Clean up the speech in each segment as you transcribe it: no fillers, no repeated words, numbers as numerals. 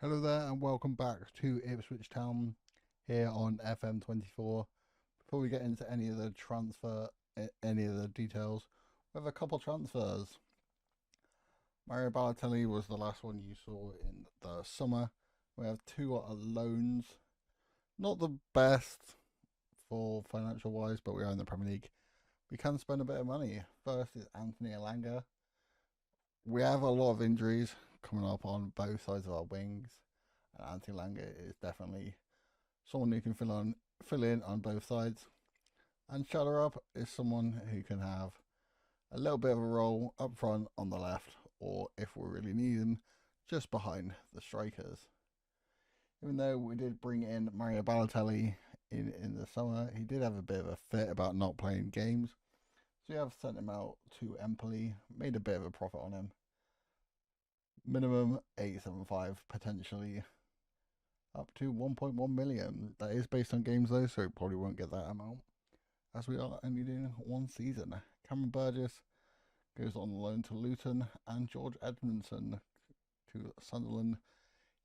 Hello there, and welcome back to Ipswich Town here on FM24. Before we get into any of the any of the details, we have a couple transfers. Mario Balotelli was the last one you saw in the summer. We have two loans. Not the best for financial wise, but we are in the Premier League. We can spend a bit of money. First is Anthony Elanga. We have a lot of injuries coming up on both sides of our wings. And Anthony Elanga is definitely someone who can fill in on both sides. And Shutterup is someone who can have a little bit of a role up front on the left, or if we really need him, just behind the strikers. Even though we did bring in Mario Balotelli in the summer, he did have a bit of a fit about not playing games. So we have sent him out to Empoli, made a bit of a profit on him. Minimum 875, potentially up to 1.1 million. That is based on games though, so it probably won't get that amount, as we are only doing one season. Cameron Burgess goes on loan to Luton, and George Edmondson to Sunderland.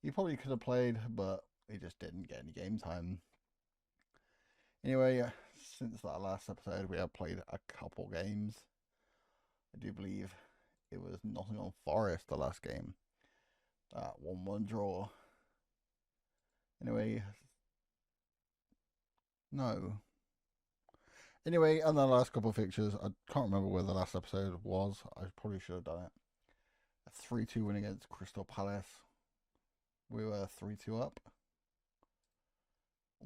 He probably could have played, but he just didn't get any game time. Anyway, since that last episode, we have played a couple games. I do believe it was Nottingham Forest the last game. That 1-1 draw. Anyway, no. Anyway, and the last couple of fixtures, I can't remember where the last episode was. I probably should have done it. A 3-2 win against Crystal Palace. We were 3-2 up.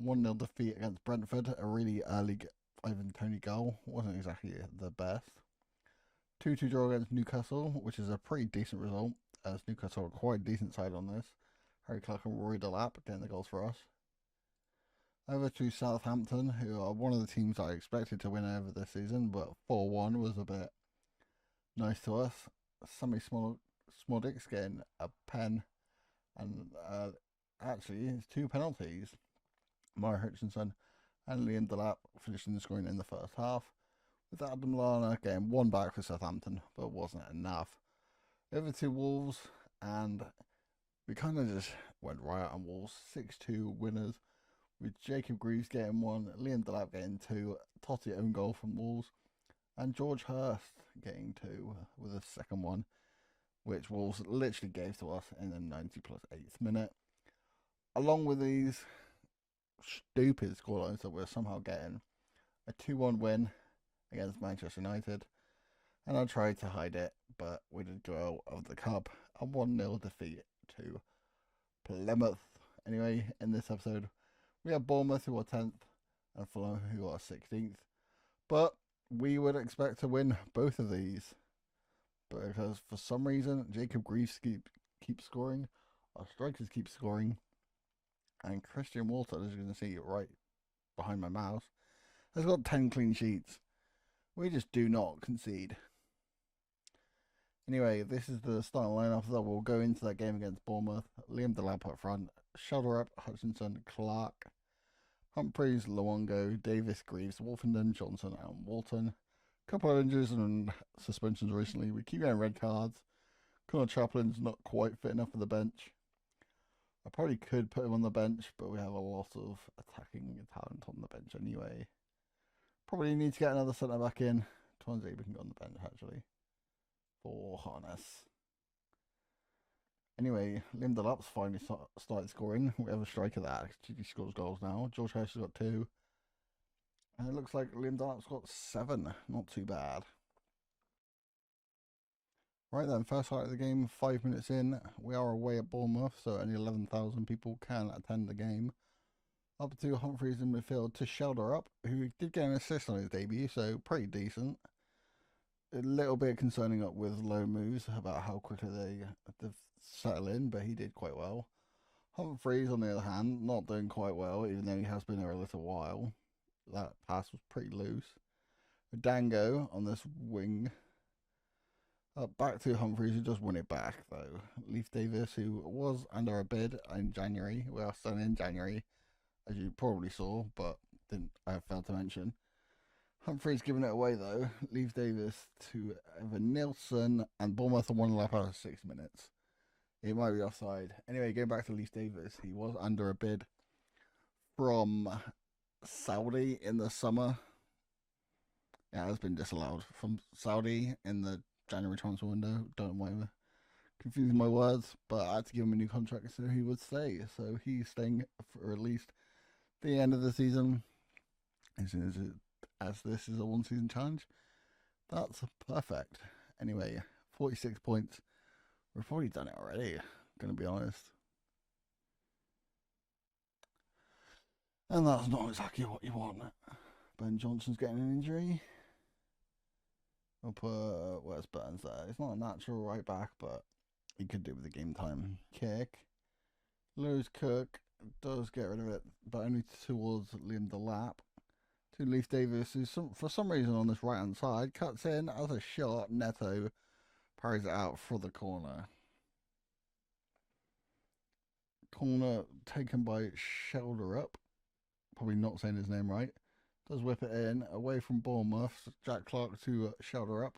1-0 defeat against Brentford. A really early Ivan Toney goal. Wasn't exactly the best. 2-2 draw against Newcastle, which is a pretty decent result, as Newcastle are quite a decent side on this. Harry Clark and Rory Delap getting the goals for us. Over to Southampton, who are one of the teams I expected to win over this season, but 4-1 was a bit nice to us. Sammy Smoldick's getting a pen, and actually it's two penalties. Mara Hutchinson and Liam Delap finishing the scoring in the first half, with Adam Lallana getting one back for Southampton, but wasn't enough. Over to Wolves, and we kind of just went right on Wolves. 6-2 winners, with Jacob Greaves getting one, Liam Delap getting two, Totti own goal from Wolves, and George Hurst getting two with a second one, which Wolves literally gave to us in the 90 plus 8th minute. Along with these stupid scorelines that we're somehow getting, a 2-1 win against Manchester United, and I tried to hide it, but we did go out of the cup. A 1-0 defeat to Plymouth. Anyway, in this episode, we have Bournemouth, who are 10th, and Fulham, who are 16th. But we would expect to win both of these, because for some reason, Jacob Greaves keeps scoring, our strikers keep scoring, and Christian Walter, as you're going to see right behind my mouse, has got 10 clean sheets. We just do not concede. Anyway, this is the starting lineup that will go into that game against Bournemouth. Liam Delap up front, Shutterup, Hutchinson, Clark, Humphreys, Luongo, Davis, Greaves, Wolfenden, Johnson, and Walton. A couple of injuries and suspensions recently. We keep getting red cards. Connor Chaplin's not quite fit enough for the bench. I probably could put him on the bench, but we have a lot of attacking talent on the bench anyway. Probably need to get another centre back in. Tuanzebe can go on the bench actually for Harness. Anyway, Liam Delap's finally started scoring. We have a striker that actually scores goals now. George Hurst has got 2. And it looks like Liam Delap's got 7. Not too bad. Right then, first highlight of the game, 5 minutes in. We are away at Bournemouth, so only 11,000 people can attend the game. Up to Humphreys in midfield to Shutterup, who did get an assist on his debut, so pretty decent. A little bit concerning up with low moves about how quickly they settle in, but he did quite well. Humphreys, on the other hand, not doing quite well, even though he has been there a little while. That pass was pretty loose. Dango on this wing. Back to Humphreys, who does win it back, though. Leif Davis, who was under a bid in January. We are still in January, as you probably saw, but I failed to mention. Humphreys giving it away, though. Leif Davis to Evan Nilsson, and Bournemouth are 1 lap out of 6 minutes. It might be offside. Anyway, going back to Leif Davis, he was under a bid from Saudi in the summer. Yeah, it has been disallowed from Saudi in the January transfer window. Don't mind confusing my words, but I had to give him a new contract so he would stay. So he's staying for at least the end of the season. As this is a one season challenge, that's perfect. Anyway, 46 points. We've probably done it already, gonna be honest. And that's not exactly what you want. Ben Johnson's getting an injury. I'll put, where's Burns there? It's not a natural right back, but he could do with the game time. Kick. Lewis Cook does get rid of it, but only towards Liam Delap. To Leif Davis, who for some reason on this right hand side cuts in as a shot. Neto parries it out for the corner. Corner taken by Shelderup. Probably not saying his name right. Does whip it in away from Bournemouth. Jack Clark to Shelderup.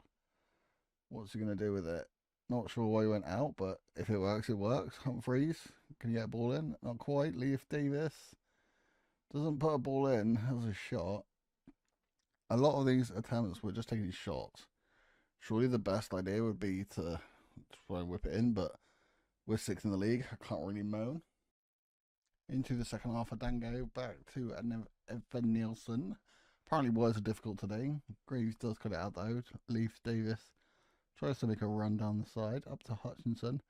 What's he going to do with it? Not sure why he went out, but if it works, it works. Humphreys, can you get a ball in? Not quite. Leif Davis doesn't put a ball in as a shot. A lot of these attempts were just taking shots. Surely the best idea would be to try and whip it in, but we're sixth in the league. I can't really moan. Into the second half of Dango, back to Evan Nielsen. Apparently words are difficult today. Greaves does cut it out though. Leif Davis tries to make a run down the side, up to Hutchinson.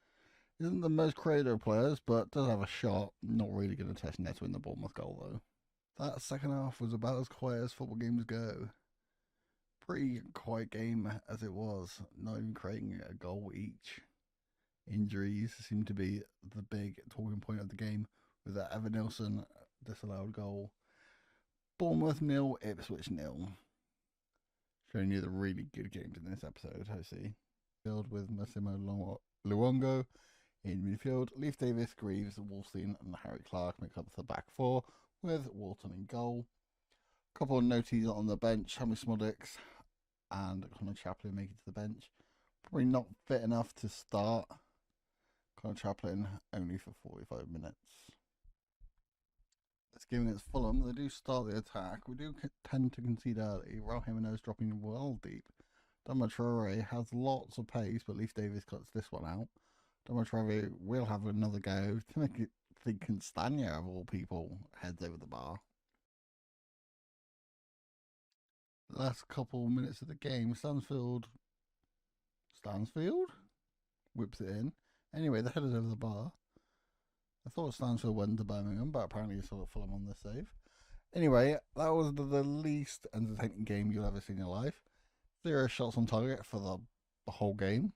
Isn't the most creative of players, but does have a shot. Not really going to test Neto in the Bournemouth goal though. That second half was about as quiet as football games go. Pretty quiet game as it was, not even creating a goal each. Injuries seem to be the big talking point of the game, with that Evan Nielsen disallowed goal. Bournemouth 0, Ipswich 0. Showing you the really good games in this episode, I see. Filled with Massimo Luongo in midfield. Leif Davis, Greaves, Wolstein and Harry Clark make up the back four, with Walton in goal. A couple of noties on the bench. Hammy Smodics and Connor Chaplin make it to the bench. Probably not fit enough to start. Connor Chaplin only for 45 minutes. This game against Fulham, they do start the attack. We do tend to concede early. Raul Jimenez dropping well deep. Dama Traore has lots of pace, but Leif Davis cuts this one out. Dama Traore will have another go to make it think Castagna, of all people, heads over the bar. Last couple minutes of the game, Stansfield whips it in. Anyway, the header's over the bar. I thought Stansfield went to Birmingham, but apparently you saw Fulham on this save. Anyway, that was the least entertaining game you'll ever see in your life. 0 shots on target for the whole game.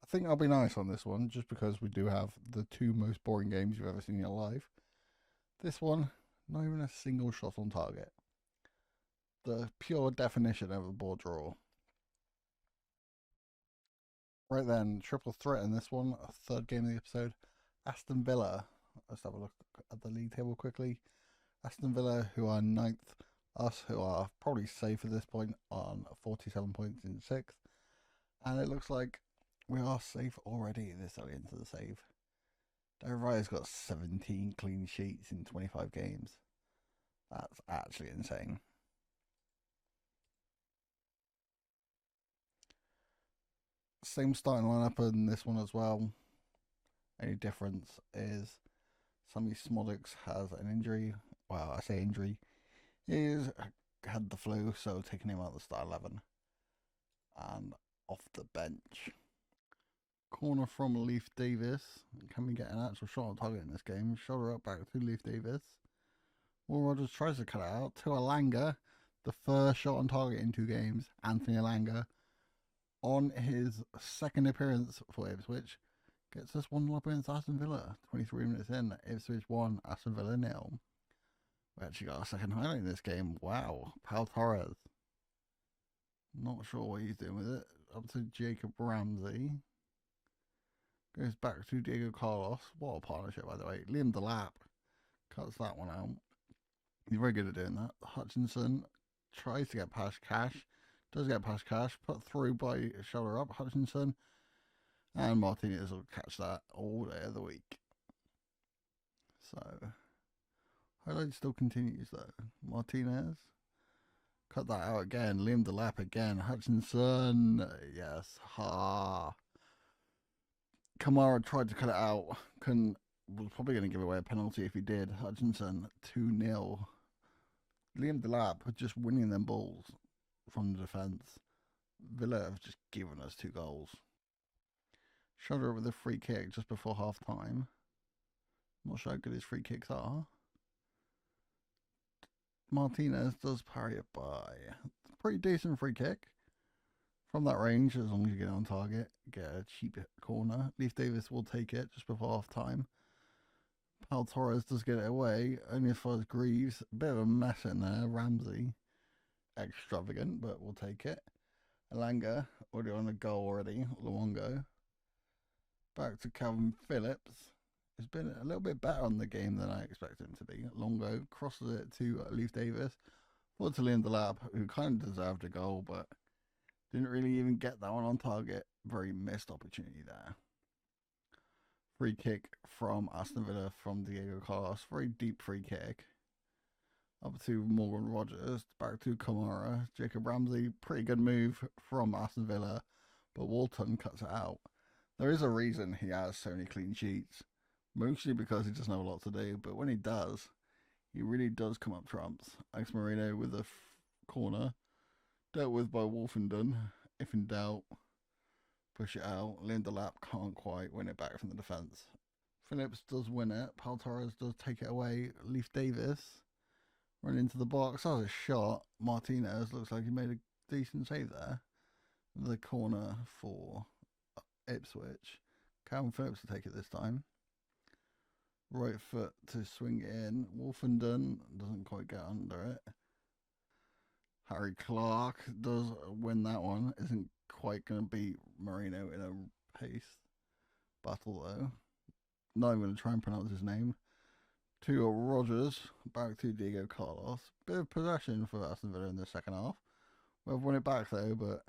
I think I'll be nice on this one, just because we do have the 2 most boring games you've ever seen in your life. This one, not even a single shot on target. The pure definition of a ball draw. Right then, triple threat in this one, a third game of the episode. Aston Villa. Let's have a look at the league table quickly. Aston Villa, who are 9th. Us, who are probably safe at this point, on 47 points in 6th. And it looks like we are safe already this early into the save. David Raya's got 17 clean sheets in 25 games. That's actually insane. Same starting lineup in this one as well. Only difference is Sammy Smodics has an injury. Well, I say injury. He's had the flu, so taking him out of the start 11. And off the bench. Corner from Leif Davis. Can we get an actual shot on target in this game? Shoulder up back to Leif Davis. Will Rogers tries to cut it out to Alanga. The first shot on target in 2 games. Anthony Alanga, on his second appearance for Ipswich, gets us 1-0 against Aston Villa. 23 minutes in, Ipswich 1, Aston Villa 0. We actually got a second highlight in this game. Wow, Pau Torres. Not sure what he's doing with it. Up to Jacob Ramsey. Goes back to Diego Carlos. What a partnership, by the way. Liam Delap cuts that one out. He's very good at doing that. Hutchinson tries to get past Cash. Does get past Cash. Put through by shoulder up. Hutchinson. And Martinez will catch that all day of the week. So, highlight still continues though. Martinez. Cut that out again. Liam Delap again. Hutchinson. Yes. Ha. Kamara tried to cut it out. Was probably going to give away a penalty if he did. Hutchinson 2-0. Liam Delap just winning them balls from the defence. Villa have just given us 2 goals. Shoulder with a free kick just before half time. Not sure how good his free kicks are. Martinez does parry it by. Pretty decent free kick. From that range, as long as you get on target, get a cheap corner. Leif Davis will take it just before half time. Pau Torres does get it away, only as far as Greaves. A bit of a mess in there. Ramsey, extravagant, but we'll take it. Alanga, already on a goal already. Luongo. Back to Calvin Phillips. He's been a little bit better on the game than I expected him to be. Longo crosses it to Leif Davis. Forward to Liam Delap, who kind of deserved a goal, but didn't really even get that one on target. Very missed opportunity there. Free kick from Aston Villa from Diego Carlos. Very deep free kick. Up to Morgan Rogers. Back to Kamara. Jacob Ramsey. Pretty good move from Aston Villa. But Walton cuts it out. There is a reason he has so many clean sheets. Mostly because he doesn't have a lot to do. But when he does, he really does come up trumps. Alex Moreno with a corner. Dealt with by Wolfenden. If in doubt, push it out. Liam Delap can't quite win it back from the defence. Phillips does win it. Pau Torres does take it away. Leif Davis run into the box. That was a shot. Martinez looks like he made a decent save there. The corner for Ipswich. Calvin Phillips will take it this time. Right foot to swing it in. Wolfenden doesn't quite get under it. Harry Clark does win that one. Isn't quite going to beat Moreno in a pace battle though. Not even going to try and pronounce his name. To Rogers. Back to Diego Carlos. Bit of possession for Aston Villa in the second half. We've won it back though, but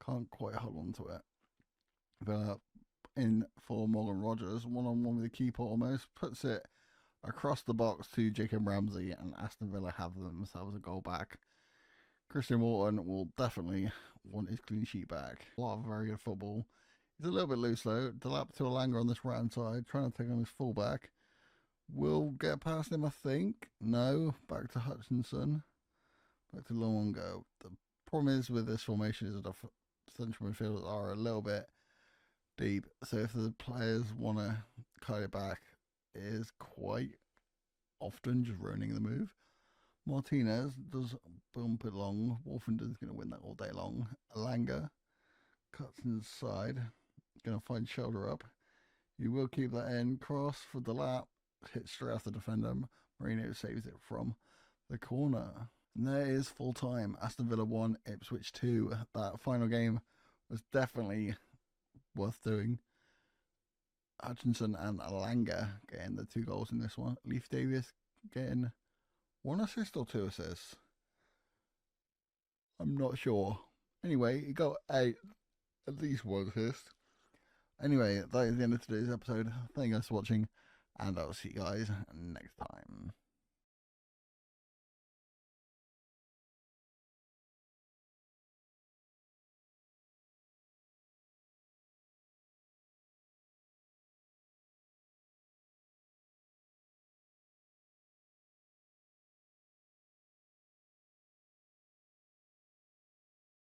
can't quite hold on to it. Villa in for Morgan Rogers. One-on-one with the keeper almost. Puts it across the box to Jacob Ramsey, and Aston Villa have themselves a goal back. Christian Walton will definitely want his clean sheet back. A lot of very good football. He's a little bit loose though. Delap to Alanga on this right hand side, trying to take on his fullback. Will get past him, I think. No. Back to Hutchinson. Back to Luongo. The problem is with this formation is that the central midfielders are a little bit deep. So if the players want to cut it back, it is quite often just ruining the move. Martinez does bump it along. Wolfenden's going to win that all day long. Alanga cuts inside. Going to find shoulder up. He will keep that in. Cross for Delap. Hits straight off the defender. Moreno saves it from the corner. And there is full time. Aston Villa 1, Ipswich 2. That final game was definitely worth doing. Hutchinson and Alanga getting the 2 goals in this one. Leif Davis getting 1 assist or 2 assists. I'm not sure. Anyway, he got at least 1 assist. Anyway, that is the end of today's episode. Thank you guys for watching, and I'll see you guys next time.